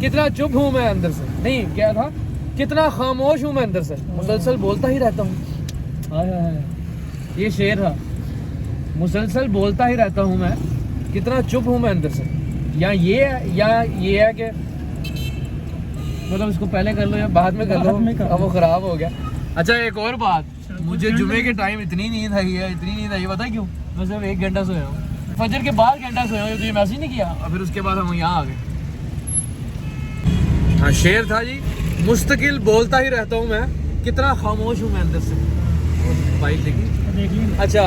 कितना चुप हूँ मैं अंदर से, नहीं क्या था, कितना खामोश हूँ मैं अंदर से, मुसलसल बोलता ही रहता हूँ। ये शेर था, मुसलसल बोलता ही रहता हूँ मैं, कितना चुप हूँ मैं अंदर से। या ये है कि मतलब इसको पहले कर लो या बाद में कर लो, अब वो ख़राब हो गया। अच्छा एक और बात, मुझे जुमे के टाइम इतनी नींद आई है, पता है क्यों? मैं सिर्फ 1 घंटा सोया हूँ, फजर के बाद घंटा सोया हूँ, तुझे मैसेज नहीं किया, और फिर उसके बाद हम यहाँ आ गए। हाँ शेर था जी, मुस्तकिल बोलता ही रहता हूँ मैं, कितना खामोश हूँ मैं अंदर से। बाइक देखी? अच्छा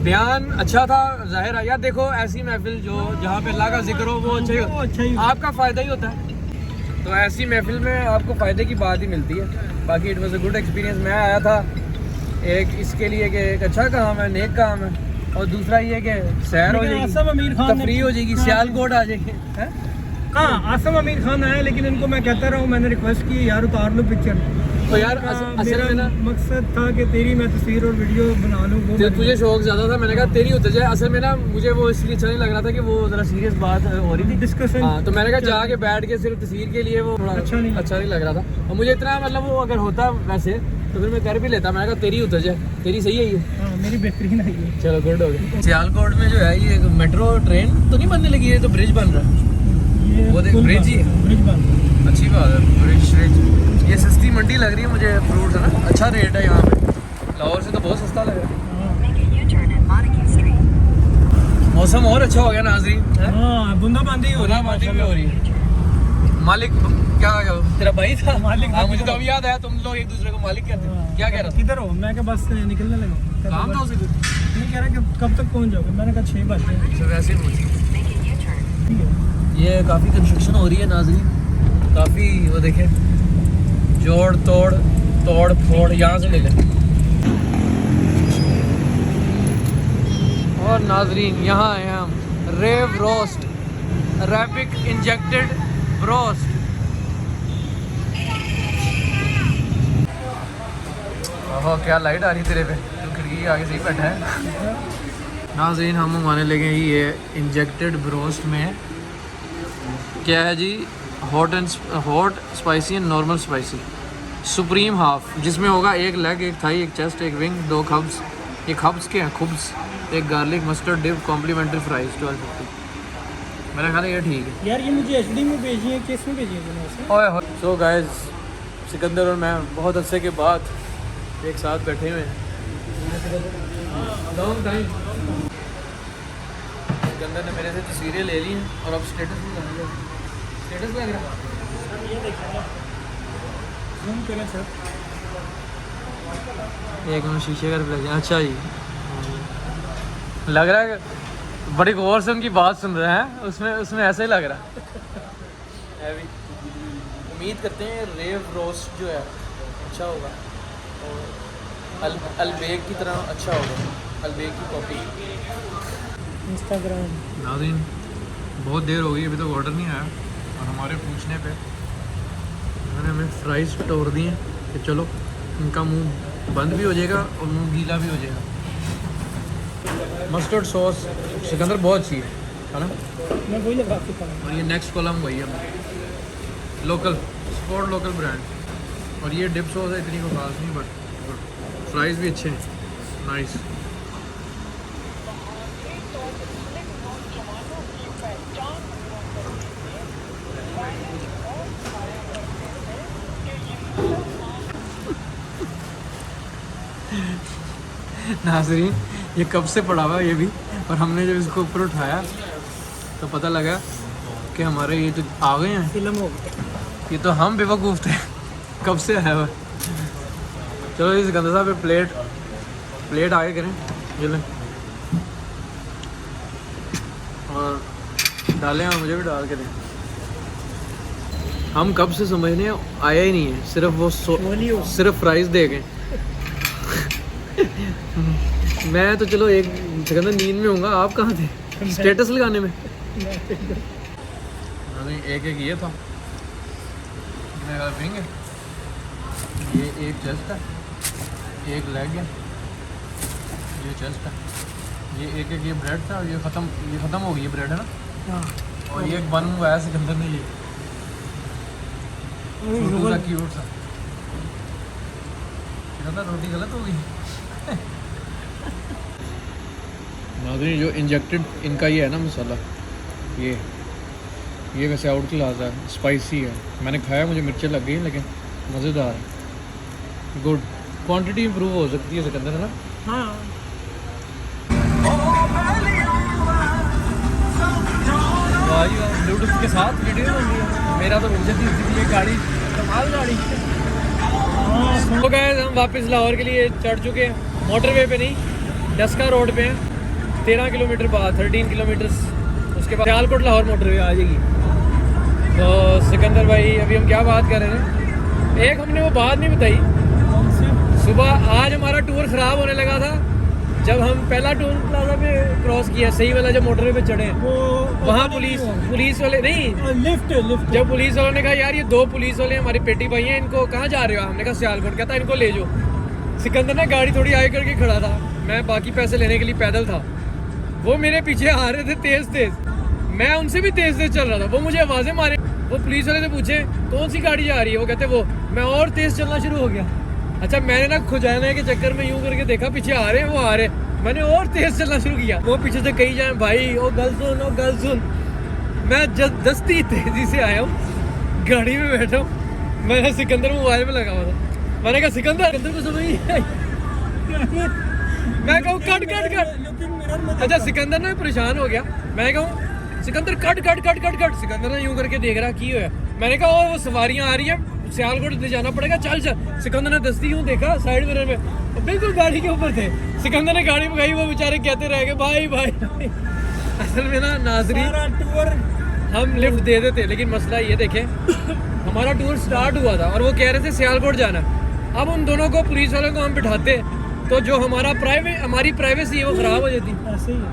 बयान अच्छा था, जाहिर है यार। देखो ऐसी महफिल जो जहाँ पे अल्लाह का जिक्र हो वो अच्छा ही होता है, आपका फ़ायदा ही होता है। तो ऐसी महफिल में आपको फ़ायदे की बात ही मिलती है। बाकी it was a good experience. मैं आया था एक इसके लिए कि एक अच्छा काम है, नेक काम है, और दूसरा ये कि सैर हो जाएगी, तफरी हो जाएगी, सियालकोट आ जाएगी। हाँ आसम अमीर खान आया, लेकिन इनको मैं कहता रहा हूँ, मैंने रिक्वेस्ट की यार उतार लो पिक्चर। तो यार असल में ना मकसद था कि तेरी मैं तस्वीर और वीडियो बना लूँ। तुझे शौक ज़्यादा था, मैंने कहा तेरी उतर जाए। असल में ना मुझे वो इसलिए अच्छा नहीं लग रहा था कि वो ज़रा सीरियस बात हो रही थी, डिस्कशन। हाँ तो मैंने कहा जाके बैठ के सिर्फ तस्वीर के लिए वो थोड़ा अच्छा नहीं लग रहा था। और मुझे इतना मतलब वो अगर होता वैसे तो फिर मैं कर भी लेता। मैंने कहा तेरी उतर जाए, तेरी सही है ये। हाँ मेरी बेहतरीन है ये। चलो गुड हो गया। सियालकोट में जो है ये मेट्रो ट्रेन तो नहीं बनने लगी है, तो ब्रिज बन रहा है। वो देख ब्रिज ही है, ब्रिज बन रहा है। अच्छी बात है, ब्रिज। ये सस्ती मंडी लग रही है मुझे, फ्रूट है ना, अच्छा रेट है यहाँ पे। लाहौर से तो बहुत सस्ता लग रहा है। मौसम और अच्छा हो गया नाज़रीन। हाँ बूंदाबांदी हो रही है, भी हो रही है। मालिक क्या तेरा भाई था मालिक? हाँ मुझे तो अभी याद आया, तुम लोग एक दूसरे को मालिक कहते हैं। क्या कह रहा था? किधर हो? मैं क्या बस निकलने लगा, काम था उसे कुछ? नहीं कह रहा कि कब तक पहुँच जाओगे? मैंने कहा 6 बजे। वैसे ही ठीक है। ये काफ़ी कंस्ट्रक्शन हो रही है नाज़रीन, काफ़ी वो देखें, जोड़ तोड़ फोड़ यहाँ से ले लें। और नाज़रीन यहाँ आए हैं हम, रेव रोस्ट, रैपिक इंजेक्टेड रोस्ट। ओहो क्या लाइट आ रही तेरे पे, तो खिड़की के आगे से ही बैठा है। नाज़रीन हम मंगाने लगे ये इंजेक्टेड ब्रोस्ट में क्या है जी, hot spicy and normal spicy, supreme half, जिसमें होगा 1 लेग, 1 थाई, 1 चेस्ट, 1 विंग, 2 खब्स, 1 खब्स के हैं खुब्स, 1 garlic mustard dip, complimentary fries 1250। मेरा ख्याल है ये ठीक है यार। ये मुझे एचडी में भेजी है, किस में भेजी है तूने उसे? ओए सो गाइस, सिकंदर और मैं बहुत अरसे के बाद एक साथ बैठे हुए हैं, लॉन्ग टाइम। सिकंदर ने मेरे से तस्वीरें ले ली हैं और अब स्टेटस भी लग रहा है। स्टेटस लग रहा है। ये देखिए जूम करें सर। एक मिनट शीशे का रिफ्लेक्शन। अच्छा जी, लग रहा है कि बड़ी गौर से उनकी बात सुन रहे हैं, उसमें उसमें ऐसा ही लग रहा है भी। उम्मीद करते हैं रेव रोस्ट जो है अच्छा होगा और अलबेग की तरह अच्छा होगा, अलबेग की कॉपी। इंस्टाग्राम नाज़रीन बहुत देर हो गई, अभी तक ऑर्डर नहीं आया और हमारे पूछने पे उन्होंने हमें फ्राइज तोड़ दिए कि चलो इनका मुंह बंद भी हो जाएगा और मुंह गीला भी हो जाएगा। मस्टर्ड सॉस सिकंदर बहुत अच्छी है ना। मैं वही लगा के खाऊंगा। और ये नेक्स्ट कॉलम वही है लोकल स्पॉट लोकल ब्रांड। और ये डिप सॉस है, इतनी कोई खास नहीं बट फ्राइज़ भी अच्छे हैं, नाइस। नाज़रीन ये कब से पड़ा हुआ ये भी, और हमने जब इसको ऊपर उठाया तो पता लगा कि हमारे ये तो आ गए हैं, फिल्म हो गया। ये तो हम बेवकूफ़ थे कब से आया हुआ। चलो इस गंदा सा पे प्लेट आगे करें, ये लें और डालें और मुझे भी डाल के दें। हम कब से समझने आया ही नहीं है, सिर्फ वो सिर्फ फ्राइज़ दे गए। मैं तो चलो एक सिकंदर नींद में होऊंगा, आप कहाँ थे स्टेटस लगाने में? एक एक ये था, ये एक चेस्ट है, एक लेग है, ये चेस्ट है, ये एक एक ये ब्रेड था, ये ख़त्म हो गई ये ब्रेड है ना। हाँ। और ये एक बन हुआ है सिकंदर ने, ये छोटू सा क्यूट सा। सिकंदर रोटी गलत हो गई। नाज़रीन जो इंजेक्टेड इनका ये है ना मसाला, ये वैसे आउट क्लास है, स्पाइसी है। मैंने खाया, मुझे मिर्चें लग गई लेकिन मज़ेदार है, गुड। क्वांटिटी इंप्रूव हो सकती है सिकंदर है ना। हाँ ब्लूटूथ के साथ वीडियो बन रही है। मेरा तो रुक जाती थी ये गाड़ी, कमाल गाड़ी। तो गए हम वापस लाहौर के लिए चढ़ चुके हैं, मोटरवे पे नहीं डस्का रोड पे हैं। 13 किलोमीटर बाद 13 किलोमीटर उसके बाद सियालकोट लाहौर मोटरवे आ जाएगी। तो सिकंदर भाई अभी हम क्या बात कर रहे हैं, एक हमने वो बात नहीं बताई। सुबह आज हमारा टूर ख़राब होने लगा था जब हम पहला टूर प्लाजा पे क्रॉस किया, सही वाला जब मोटरवे पे चढ़े वहाँ पुलिस वाले नहीं, लिफ्ट जब पुलिस वालों ने कहा यार ये 2 पुलिस वाले हमारी पेटी भाई हैं, इनको कहाँ जा रहे हो? हमने कहा सियालकोट। कहता इनको ले जाओ। सिकंदर ने गाड़ी थोड़ी आगे करके खड़ा था, मैं बाकी पैसे लेने के लिए पैदल था, वो मेरे पीछे आ रहे थे तेज़, मैं उनसे भी तेज़ चल रहा था। वो मुझे आवाज़ें मारे, वो पुलिस वाले से पूछे कौन सी गाड़ी जा रही है, वो कहते वो, मैं और तेज़ चलना शुरू हो गया। अच्छा मैंने ना खुजाने के चक्कर में यूं करके देखा पीछे आ रहे हैं, वो आ रहे, मैंने और तेज़ चलना शुरू किया। वो पीछे से कहीं जाए भाई ओ गल सुन, मैं दस्ती तेज़ी से आया हूँ, गाड़ी में बैठा हूँ, मैंने सिकंदर मोबाइल में लगा हुआ था। मैंने कहा सिकंदर को समझ नहीं आई। मैं कहूँ कट। अच्छा सिकंदर ना परेशान हो गया, मैं कहूँ सिकंदर कट। सिकंदर ना यूं करके देख रहा की है। मैंने कहा वो सवारियां आ रही हैं, सियालकोट ले जाना पड़ेगा, चल। सिकंदर ने दस्ती यूं देखा साइड मिरर में, बिल्कुल गाड़ी के ऊपर थे। सिकंदर ने गाड़ी भगाई, वो बेचारे कहते रह गए भाई। असल में ना नाज़रीन हम लिफ्ट दे देते, लेकिन मसला ये देखें हमारा टूर स्टार्ट हुआ था और वो कह रहे थे सियालकोट जाना। अब उन दोनों को, पुलिस वालों को हम बिठाते तो जो हमारी प्राइवेसी है वो ख़राब हो जाती।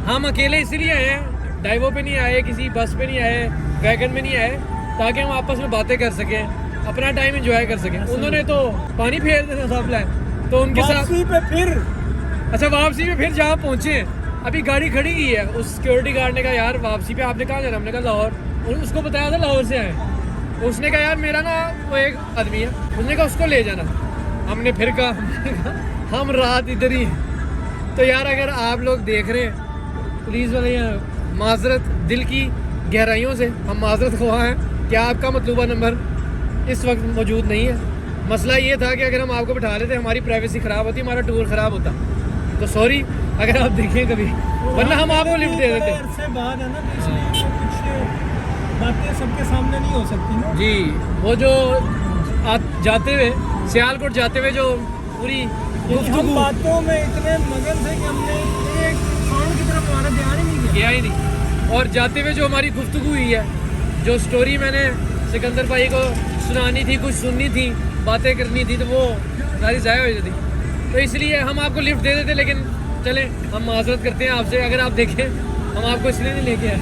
हम अकेले इसीलिए आए हैं, डाइवो पे नहीं आए, किसी बस पे नहीं आए, वैगन में नहीं आए, ताकि हम आपस में बातें कर सकें, अपना टाइम एंजॉय कर सकें। उन्होंने तो पानी फेर देना था प्लान, तो उनके साथ वापसी पे फिर जहाँ पहुँचे अभी गाड़ी खड़ी की है, उस सिक्योरिटी गार्ड ने कहा यार वापसी पे आपने कहाँ जाना? हमने कहा लाहौर। उसको बताया था लाहौर से आए। उसने कहा यार मेरा ना वो एक आदमी है, उसने कहा उसको ले जाना। हमने फिर कहा हम रात इधर ही। तो यार अगर आप लोग देख रहे हैं पुलिस वाले यहाँ, माजरत दिल की गहराइयों से हम माजरत ख्वाह हैं कि आपका मतलूबा नंबर इस वक्त मौजूद नहीं है। मसला ये था कि अगर हम आपको बिठा लेते हमारी प्राइवेसी ख़राब होती, हमारा टूर ख़राब होता। तो सॉरी अगर आप देखें कभी, वरना हम आपको लिफ्ट दे देते। से बाद है ना, तो इसलिए तो कुछ बातें सबके सामने नहीं हो सकती ना। जी वो जो जाते हुए सियालकोट जाते हुए जो पूरी हम गुफ्तगू बातों में इतने मगन थे कि हमने एक साउंड की तरफ हमारा ध्यान ही नहीं किया। किया ही नहीं, और जाते हुए जो हमारी गुफ्तगू हुई है, जो स्टोरी मैंने सिकंदर भाई को सुनानी थी, कुछ सुननी थी, बातें करनी थी, तो वो सारी ज़ाया हो जाती। तो इसलिए हम आपको लिफ्ट दे देते, लेकिन चलें हम माजरत करते हैं आपसे। अगर आप देखें हम आपको इसलिए नहीं लेके आए।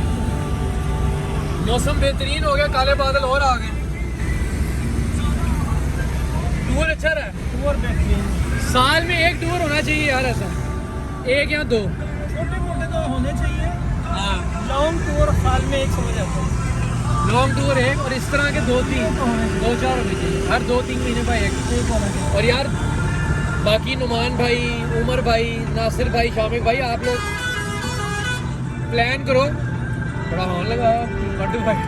मौसम बेहतरीन हो गया, काले बादल और आ गए, टूर अच्छा रहा है। टूर बेहतरीन, साल में एक टूर होना चाहिए यार, ऐसा एक या दो। छोटे मोटे तो होने चाहिए, हाँ लॉन्ग टूर साल में एक हो जाता है। लॉन्ग टूर एक, और इस तरह के 2-3 2-4 होने चाहिए, हर 2-3 महीने का एक होना चाहिए। और यार बाकी नुमान भाई, उमर भाई, नासिर भाई, शामिक भाई, आप लोग प्लान करो, बड़ा हॉर्न लगा 1 2 5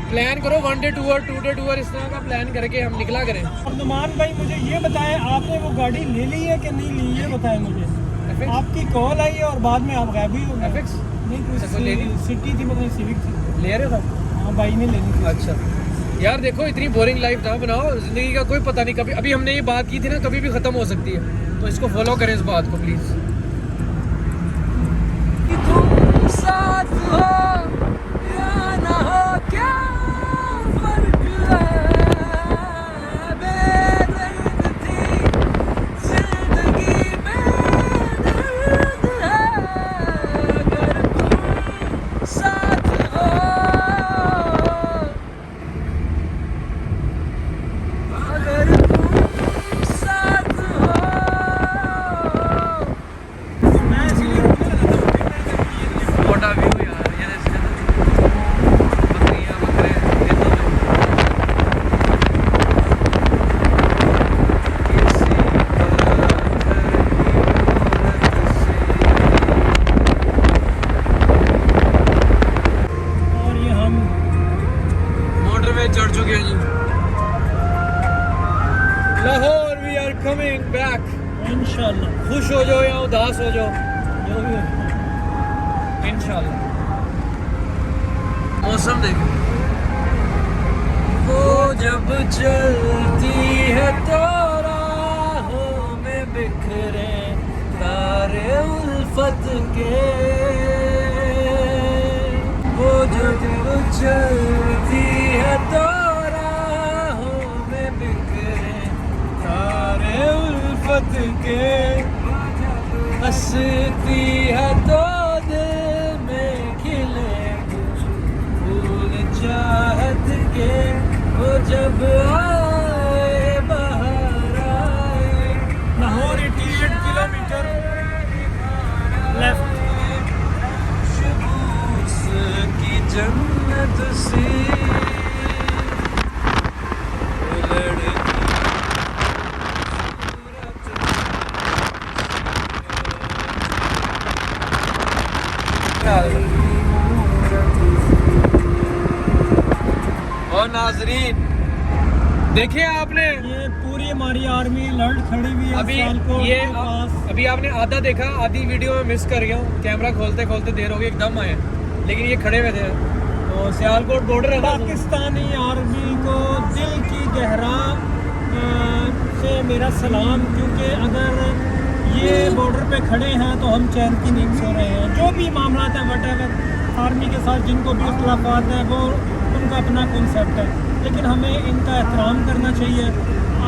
प्लान करो, 1 डे टूर 2 डे टूर, इस तरह का प्लान करके हम निकला करें। और नुमान भाई मुझे ये बताएं, आपने वो गाड़ी ले ली है कि नहीं ली, ये बताएं मुझे। FX? आपकी कॉल आई है और बाद में आप गायब ही हो गए। FX? नहीं अच्छा, कोई ले ली? कुछ सिटी थी, मतलब सिविक थी। ले रहे हो? हाँ भाई ने लेनी थी। अच्छा यार देखो, इतनी बोरिंग लाइफ ना बनाओ, जिंदगी का कोई पता नहीं, कभी अभी हमने ये बात की थी ना, कभी भी ख़त्म हो सकती है, तो इसको फॉलो करें इस बात को प्लीज़। तुम साथ हो या ना हो, क्या फर्क है, बेदर्द थी जिंदगी में, दर्द है अगर तुम साथ हो, अगर तुम साथ हो। मैं इसलिए What a view यार, ये देखो बकरियां, बकरे खेतों में। किसी और ये हम मोटरवे चढ़ चुके हैं जी। Lahore, we are coming back. इंशाल्लाह खुश हो जाओ या उदास हो जाओ, जो भी हो। इंशाल्लाह। मौसम देखो, वो जब चलती है तो राहों में बिखरे तारे उल्फत के, वो जब चलती है तो राहों में बिखरे तारे उल्फत के, हंसती है तो दिल में खिले कुछ फूल चाहत के, वो जब आए बाहर आए। Lahore 88 kilometre left. खुशबूस की जन्नत सी लड़की और नाजरीन देखिए आपने ये पूरी हमारी आर्मी अलर्ट खड़ी हुई है अभी सियालकोट ये के पास। अभी आपने आधा देखा, आधी वीडियो में मिस कर गया हूँ, कैमरा खोलते खोलते देर हो गई, एकदम आए, लेकिन ये खड़े हुए थे। तो सियालकोट बॉर्डर है ना, पाकिस्तानी आर्मी को दिल की गहरा से मेरा सलाम, क्योंकि अगर ये बॉर्डर पे खड़े हैं तो हम चैन की नींद सो रहे हैं। जो भी मामला है वट एवर आर्मी के साथ जिनको भी इख्तलाफात है वो उनका अपना कॉन्सेप्ट है, लेकिन हमें इनका एहतराम करना चाहिए।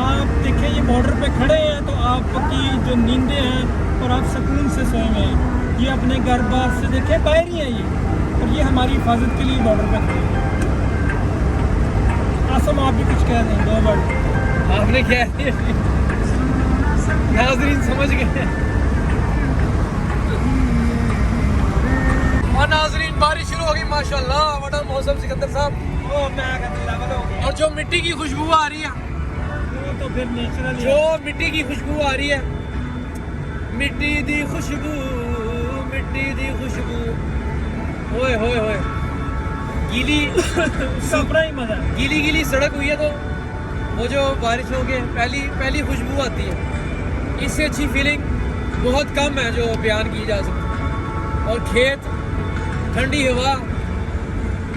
आप देखें ये बॉर्डर पे खड़े हैं तो आपकी जो नींदें हैं और आप सुकून से सोए हुए हैं। ये अपने घर बार से देखें बाहर ही हैं ये, और ये हमारी हिफाजत के लिए बॉर्डर पे खड़े हैं। आसम आप भी कुछ कह दें, 2 वर्ड। आपने क्या नाजरीन समझ गए। और नाजरीन बारिश शुरू हो गई माशाल्लाह, बड़ा मौसम सिकंदर साहब, ओ मैं कहता लेवल हो गया। और जो मिट्टी की खुशबू आ रही है, वो तो फिर नेचुरल जो मिट्टी की खुशबू आ रही है, मिट्टी दी खुशबू, मिट्टी दी खुशबू, ओए होए होए, गीली उसका अपना ही मजा है। गीली गीली सड़क हुई है, तो वो जो बारिश हो गई पहली खुशबू आती है, इससे अच्छी फीलिंग बहुत कम है जो बयान की जा सकती। और खेत, ठंडी हवा,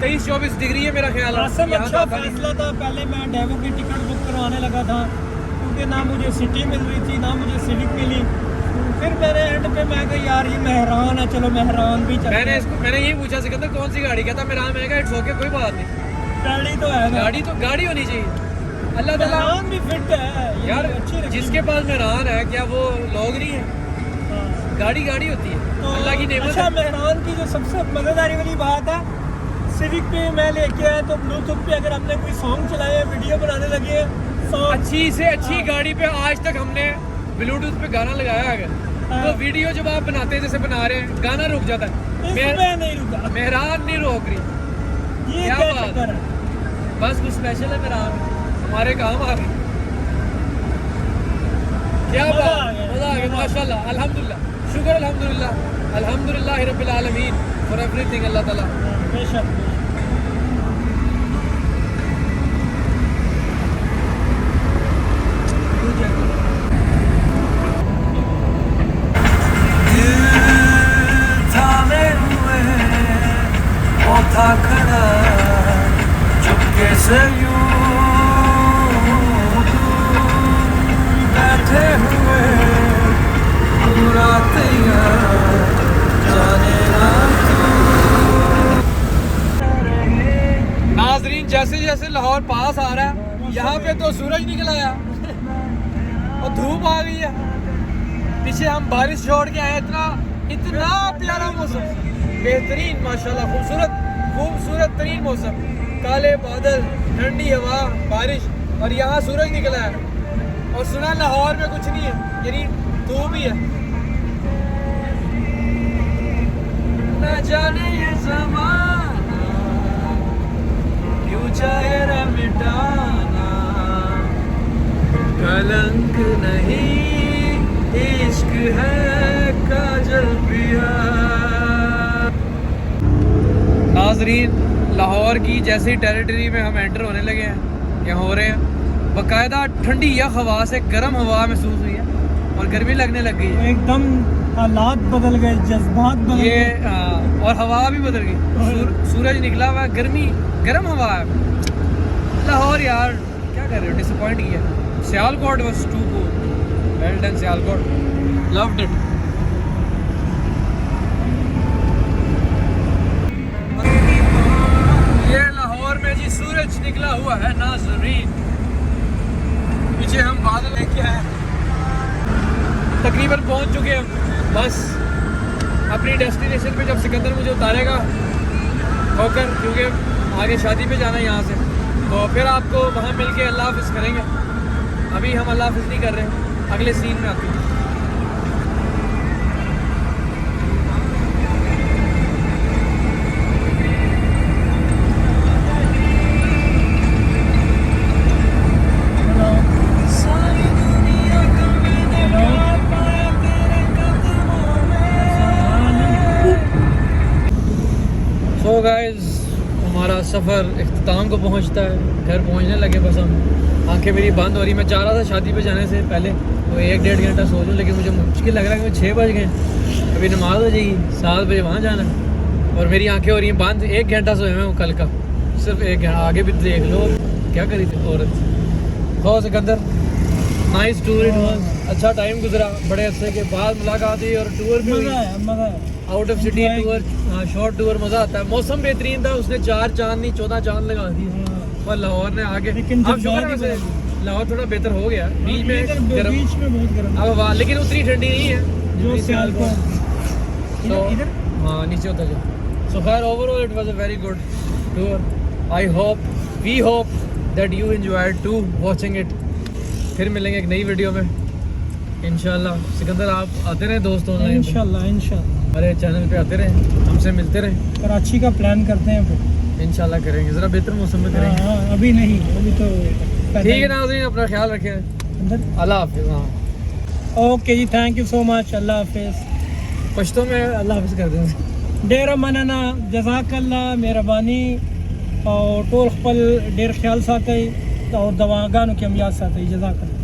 23-24 डिग्री है मेरा ख्याल है। आसम यहाँ अच्छा तो था नहीं। फैसला था। पहले मैं डेवो की टिकट बुक करवाने लगा था, क्योंकि ना मुझे सिटी मिल रही थी ना मुझे सिविक मिली। फिर मैंने एंड पे मैं कहा यार ये मेहरान है, चलो मेहरान भी चलते हैं। मैंने यही पूछा सिकंदर कौन सी गाड़ी, कहता मेरा मैं कहा इट्स ओके, कोई बात नहीं, गाड़ी तो है ना, गाड़ी होनी चाहिए। अल्लाह ताला मेहरान भी फिट है ये यार, अच्छी रखी जिसके पास मेहरान है क्या वो लोग नहीं है? हाँ। गाड़ी होती है, तो अल्लाह की नेमत अच्छा, है। मेहरान की जो सबसे मज़ेदारी वाली बात है, सिविक पे मैं लेके आया तो ब्लूटूथ पे अगर हमने कोई सॉन्ग चलाया, वीडियो बनाने लगे, सॉन्ग अच्छी से अच्छी गाड़ी पे आज तक हमने ब्लूटूथ पे गाना लगाया है। हाँ। तो वीडियो जब आप बनाते हैं, जैसे बना रहे हैं, गाना रुक जाता है। इसमें नहीं रुका। मेहरान नहीं रोक रही। ये क्या क्या बात चक्कर है? बस कुछ स्पेशल है मेहरान, हमारे काम आ गई। क्या मज़ा बात, आ गया। मजा आ गया माशाल्लाह, अल्हम्दुलिल्लाह, शुक्र अल्हम्दुलिल्लाह, अल्हम्दुलिल्लाह रब्बिल आलमीन फॉर एवरीथिंग। अल्लाह ताला बेशक। थामे हुए वो था खड़ा चुपके से यूं बैठे हुए पूरा तैयार जाने ना नाजरीन, जैसे जैसे लाहौर पास आ रहा है, यहाँ पे तो सूरज निकल आया और धूप आ गई है। पीछे हम बारिश छोड़ के आए, इतना प्यारा मौसम, बेहतरीन माशाल्लाह, खूबसूरत तरीन मौसम, काले बादल, ठंडी हवा, बारिश, और यहाँ सूरज निकला है। और सुना लाहौर में कुछ नहीं है, यानी धूप ही है। न जाने ये ज़माना क्यों चाहे रे मिटाना, कलंक नहीं इश्क है काजल पिया। नाजरीन, लाहौर की जैसी टेरिटरी में हम एंटर होने लगे हैं, यहाँ हो रहे हैं, बाकायदा ठंडी या हवा से गर्म हवा महसूस हुई है और गर्मी लगने लग गई है। एकदम हालात बदल गए, जज्बात बदल ये गए। और हवा भी बदल गई, सूरज निकला हुआ है, गर्म हवा है। लाहौर यार क्या कर रहे हो, डिसअपॉइंट किया। Sialkot was too good, well done Sialkot, loved it. ये लाहौर में जी सूरज निकला हुआ है नाज़रीन, पीछे हम बादल लेके आए, तकरीबन पहुंच चुके हैं। बस अपनी डेस्टिनेशन पे जब सिकंदर मुझे उतारेगा होकर, क्योंकि आगे शादी पे जाना है यहाँ से, तो फिर आपको वहाँ मिल के अल्लाह हाफ़िज़ करेंगे। अभी हम अल्लाह हाफ़िज़ नहीं कर रहे, अगले सीन में आते हैं। सो गाइस, हमारा सफ़र इख्तिताम को पहुंचता है, घर पहुंचने लगे बस हम। आंखें मेरी बंद हो रही, मैं चाह रहा था शादी पे जाने से पहले तो 1-1.5 घंटा सो लूँ, लेकिन मुझे मुश्किल लग रहा है कि 6 बज गए, अभी नमाज हो जाएगी, 7 बजे वहाँ जाना है और मेरी आंखें हो रही हैं बंद। 1 घंटा सोए मैं कल का, सिर्फ 1 घंटा। आगे भी देख लो क्या करी थी औरत। हो Sikandar, nice tour it was, अच्छा टाइम गुजरा, बड़े अरसे के बाद मुलाकात हुई और टूर भी हुई, मज़ा है। Out of city tour, short tour, मज़ा आता है। मौसम बेहतरीन था, उसने 4 चांद नहीं 14 चांद लगा दिए और लाहौर ने आगे। लेकिन अब जब शुक्र है बात वैसे लाहौर थोड़ा बेहतर हो गया, बीच में गर्म, बीच में बहुत गर्म, अब हवा, लेकिन उतनी ठंडी नहीं है जो सियालकोट। तो इधर हाँ नीचे होता जाओ। सो खैर overall it was a very good tour. I hope, we hope that you enjoyed to watching it. फिर मिलेंगे एक नई वीडियो में इंशाल्लाह। सिकंदर आप आते रहे दोस्तों, इंशाल्लाह हमारे चैनल पे आते रहे, हमसे मिलते रहे। कराची का प्लान करते हैं फिर इंशाल्लाह करेंगे, ज़रा बेहतर मौसम में करेंगे। हाँ, अभी नहीं, अभी तो ठीक है नाज़रीन, अपना ख्याल रखें, अंदर। अल्लाह हाफिज़। हाँ ओके जी, थैंक यू सो मच, अल्लाह हाफिज़। पश्तो में अल्लाह हाफिज़ कर दें। डेरा मनना, जज़ाकल्लाह, मेहरबानी और टोल खपल डेर ख्याल साथ और दवागानों की हम याद साथ जज़ाकल्लाह।